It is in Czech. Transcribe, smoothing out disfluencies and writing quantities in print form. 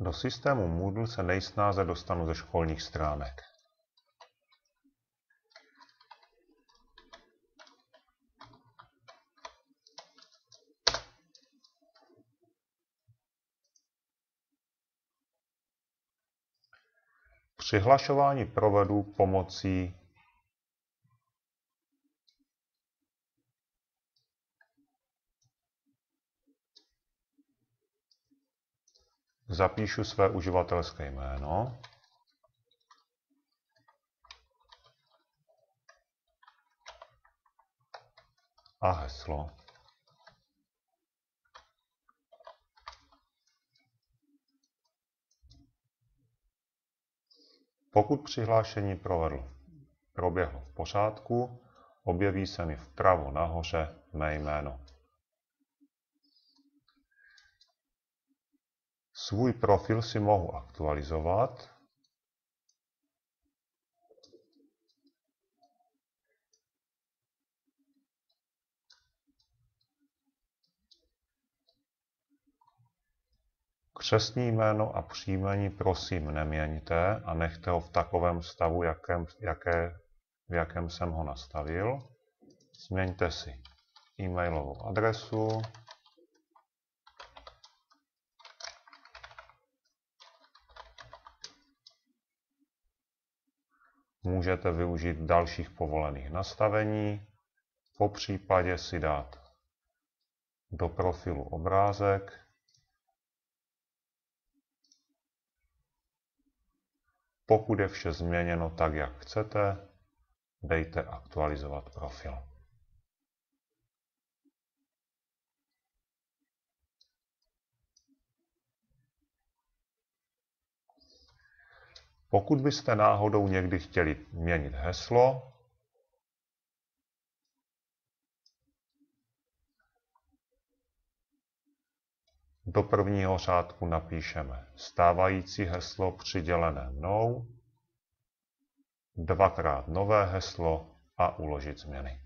Do systému Moodle se nejsnáze dostanu ze školních stránek. Přihlašování provedu pomocí zapíšu své uživatelské jméno a heslo. Pokud přihlášení proběhlo v pořádku, objeví se mi vpravo nahoře mé jméno. Svůj profil si mohu aktualizovat. Křestní jméno a příjmení prosím neměňte a nechte ho v takovém stavu, v jakém jsem ho nastavil. Změňte si e-mailovou adresu, můžete využít dalších povolených nastavení, popřípadě si dát do profilu obrázek. Pokud je vše změněno tak, jak chcete, dejte aktualizovat profil. Pokud byste náhodou někdy chtěli měnit heslo, do prvního řádku napíšeme stávající heslo přidělené mnou, dvakrát nové heslo a uložit změny.